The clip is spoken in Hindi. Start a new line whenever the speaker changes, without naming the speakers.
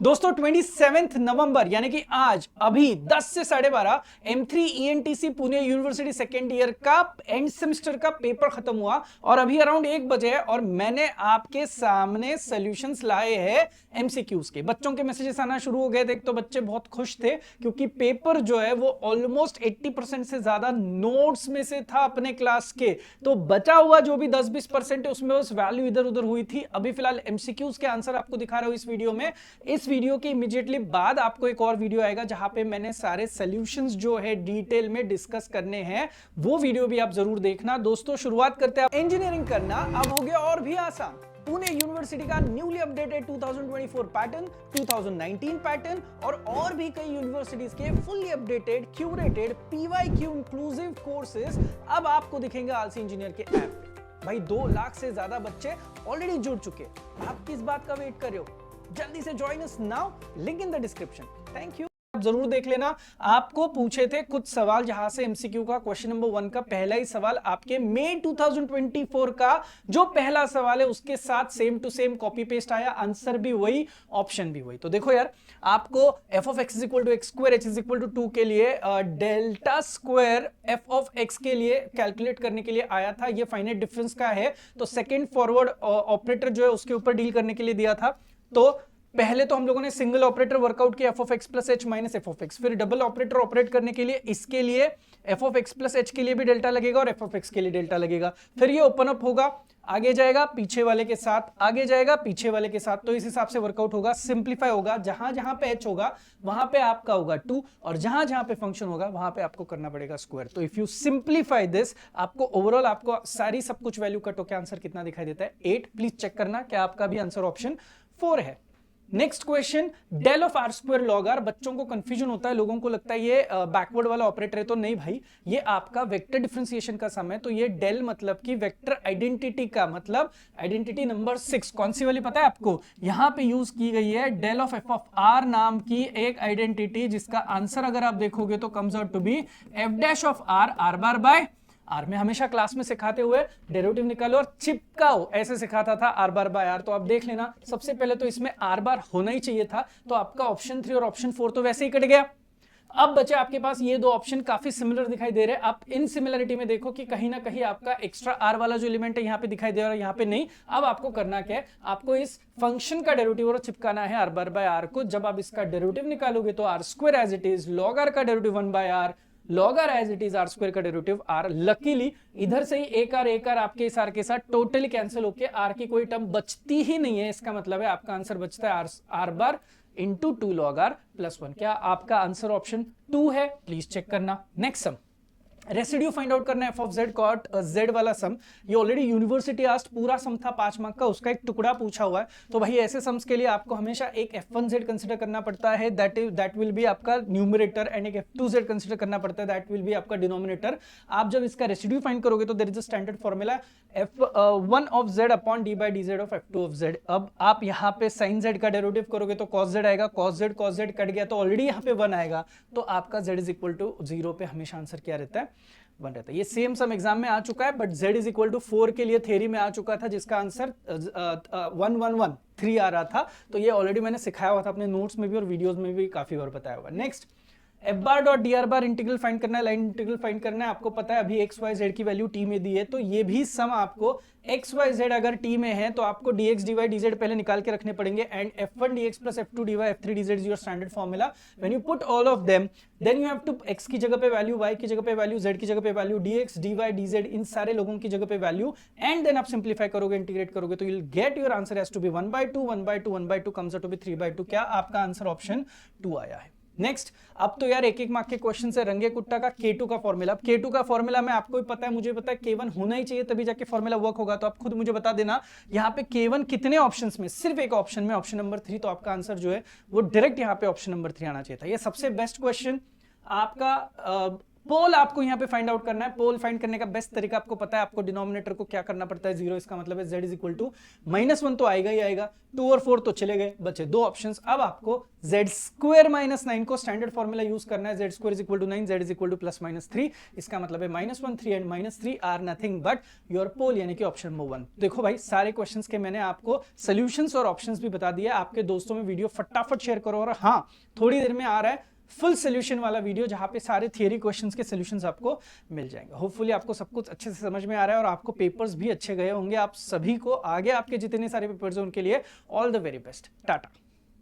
दोस्तों 27 नवंबर यानी कि आज अभी 10 से 12:30 M3 ENTC Pune university second year का एंड सेमेस्टर का पेपर खत्म हुआ और अभी अराउंड 1 बजे है और मैंने आपके सामने सॉल्यूशंस लाए हैं एमसीक्यूज के। बच्चों के मैसेजेस आना शुरू हो गए थे, तो बच्चे बहुत खुश थे क्योंकि पेपर जो है वो ऑलमोस्ट 80% से ज्यादा नोट्स में से था अपने क्लास के, तो बचा हुआ जो भी 10-20% है उसमें बस वैल्यू इधर उधर हुई थी। अभी फिलहाल एमसीक्यूज के आंसर आपको दिखा रहा हूं इस वीडियो में। इस वीडियो के इमीडिएटली बाद आपको एक और वीडियो आएगा जहां पे मैंने सारे सॉल्यूशंस जो है डिटेल में डिस्कस करने हैं, वो वीडियो भी आप जरूर देखना। दोस्तों शुरुआत करते हैं। इंजीनियरिंग करना अब हो गया और भी आसान। पुणे यूनिवर्सिटी का न्यूली अपडेटेड 2024 पैटर्न, 2019 पैटर्न और भी कई यूनिवर्सिटीज के fully updated curated PYQ inclusive courses अब आपको दिखेंगे आलसी इंजीनियर के ऐप पे। भाई 2 लाख से ज्यादा बच्चे ऑलरेडी जुड़ चुके, आप किस बात का वेट कर रहे हो? जल्दी से join us now, link in the description. Thank you. आप जरूर देख लेना। आपको पूछे थे कुछ सवाल जहां से एमसीक्यू का क्वेश्चन नंबर 1 का पहला ही सवाल आपके मई 2024 का जो पहला सवाल है उसके साथ same to same copy paste आया, आंसर भी वही, ऑप्शन भी वही। तो देखो यार, आपको f of x equal to X square h equal to 2 के लिए delta square f of x के लिए कैलकुलेट करने के लिए आया था। ये फाइनाइट डिफरेंस का है, तो सेकेंड फॉरवर्ड ऑपरेटर जो है उसके ऊपर डील करने के लिए दिया था। तो पहले तो हम लोगों ने सिंगल ऑपरेटर वर्कआउट किया f of x plus h minus f of x, फिर डबल ऑपरेटर ऑपरेट करने के लिए इसके लिए f of x plus h के लिए भी डेल्टा लगेगा और f of x के लिए डेल्टा लगेगा। फिर ये ओपन अप होगा, आगे जाएगा पीछे वाले के साथ, आगे जाएगा पीछे वाले के साथ, तो इस हिसाब से वर्कआउट होगा, सिंप्लीफाई होगा। जहां जहां पे h होगा वहां पे आपका होगा 2 और जहां जहां पे फंक्शन होगा वहां पे आपको करना पड़ेगा स्क्वायर। तो इफ यू सिंप्लीफाई दिस, आपको ओवरऑल आपको सारी सब कुछ वैल्यू कट होकर आंसर कितना दिखाई देता है? 8। प्लीज चेक करना क्या आपका भी आंसर ऑप्शन 4 है। Next question, del of R square log R. बच्चों को कंफ्यूजन होता है, लोगों को लगता है ये बैकवर्ड वाला ऑपरेटर है, तो नहीं भाई, ये आपका वेक्टर डिफरेंशिएशन का सम है। तो ये डेल मतलब कि वेक्टर आइडेंटिटी का मतलब आइडेंटिटी नंबर 6 कौन सी वाली पता है आपको? यहां पे यूज की गई है del of F of R नाम की एक आइडेंटिटी, जिसका आंसर अगर आप देखोगे तो comes out to be F dash of R, R bar by R. में हमेशा क्लास में सिखाते हुए डेरिवेटिव निकालो और चिपकाओ ऐसे सिखाता था, आर बार बाय आर। तो आप देख लेना, सबसे पहले तो इसमें आर बार होना ही चाहिए था, तो आपका ऑप्शन 3 और ऑप्शन 4 तो वैसे ही कट गया। अब बचे आपके पास ये दो ऑप्शन काफी सिमिलर दिखाई दे रहे हैं। आप इन सिमिलरिटी में देखो कि कहीं ना कहीं आपका एक्स्ट्रा आर वाला जो एलिमेंट है यहाँ पे दिखाई दे रहा है, यहाँ पे नहीं। अब आपको करना क्या है, आपको इस फंक्शन का डेरिवेटिव और चिपकाना है आर बार बाय आर को। जब आप इसका डेरिवेटिव निकालोगे तो R square as it is, log R का derivative 1 by R, log R as it is R square का डेरिवेटिव आर। लकीली इधर से ही एक आर आपके इस आर के साथ टोटली कैंसिल होके आर की कोई टर्म बचती ही नहीं है। इसका मतलब है आपका आंसर बचता है R bar into 2 log R plus 1। क्या आपका आंसर ऑप्शन 2 है? प्लीज चेक करना। Next sum, residue find out करना है, F of Z cot Z वाला सम। ये ऑलरेडी यूनिवर्सिटी आस्ट पूरा सम था 5 मार्क का, उसका एक टुकड़ा पूछा हुआ है। तो भाई ऐसे सम्स के लिए आपको हमेशा एक f1z कंसीडर करना पड़ता है, दैट विल बी आपका न्यूमरेटर, एंड एक f2z कंसीडर करना पड़ता है, दैट विल बी आपका डिनोमिनेटर। आप जब इसका रेसिड्यू फाइंड करोगे तो there is a standard formula f1 of z upon d by dz of f2 of z। अब आप यहाँ पे sin z का डेरिवेटिव करोगे तो cos z आएगा, cos z कट गया तो ऑलरेडी यहाँ पे 1 आएगा, तो आपका z इज इक्वल टू 0 पे हमेशा आंसर क्या रहता है? 1 रहता है। ये सेम सम एग्जाम में आ चुका है, but z is equal to 4 के लिए थ्योरी में आ चुका था, जिसका आंसर 1113 आ रहा था। तो ये ऑलरेडी मैंने सिखाया हुआ था अपने नोट्स में भी और वीडियोस में भी काफी बार बताया हुआ। Next, F bar dot D R बार इंटीग्रल फाइंड करना है, लाइन इंटीग्रल फाइंड करना है। आपको पता है अभी एक्स वाई जेड की वैल्यू टी में दी है, तो ये भी सम आपको एक्स वाई जेड अगर टी में है तो आपको D X D Y D Z पहले निकाल के रखने पड़ेंगे, एंड F1 dx प्लस F2 dy F3 dz is your standard formula. When you put all of them then you have to x की जगह पे वैल्यू, y की जगह पे वैल्यू, z की जगह पे वैल्यू, dx dy dz इन सारे लोगों की जगह पे वैल्यू, एंड देन आप सिंप्लीफाई करोगे, इंटीग्रेट करोगे, तो you will get your answer as to be 1/2 1/2 1/2 comes out to be 3/2। क्या आपका आंसर ऑप्शन 2 आया है? नेक्स्ट, अब तो यार एक मार्क के क्वेश्चन से रंगे कुट्टा का K2 का फॉर्मूला। K2 का फॉर्मूला में आपको भी पता है, मुझे पता है K1 होना ही चाहिए तभी जाके फॉर्मूला वर्क होगा। तो आप खुद मुझे बता देना यहाँ पे K1 कितने ऑप्शंस में? सिर्फ एक ऑप्शन में, ऑप्शन नंबर 3। तो आपका आंसर जो है वो डायरेक्ट यहाँ पे ऑप्शन नंबर 3 आना चाहिए था। ये सबसे बेस्ट क्वेश्चन आपका पोल आपको यहाँ पे फाइंड आउट करना है। पोल फाइंड करने का बेस्ट तरीका आपको पता है, आपको डिनोमिनेटर को क्या करना पड़ता है, 0, इसका मतलब है z इज इक्वल टू -1 तो आएगा ही आएगा, 2 और 4 तो चले गए, बचे 2 ऑप्शंस। अब आपको z स्क्वायर -9 को स्टैंडर्ड फॉर्मूला यूज करना है, z square is equal to 9, z is equal to +-3, इसका मतलब है -1, 3 and -3 are nothing but your pole, यानी कि ऑप्शन नंबर 1। देखो भाई, सारे क्वेश्चंस के मैंने आपको सॉल्यूशंस और ऑप्शंस भी बता दिया। आपके दोस्तों में वीडियो फटाफट शेयर करो, और हाँ, थोड़ी देर में आ रहा है फुल सोल्यूशन वाला वीडियो, जहां पे सारे थियरी क्वेश्चंस के सॉल्यूशंस आपको मिल जाएंगे। होपफुली आपको सब कुछ अच्छे से समझ में आ रहा है और आपको पेपर्स भी अच्छे गए होंगे। आप सभी को आगे आपके जितने सारे पेपर्स हैं उनके लिए all the very best. Tata.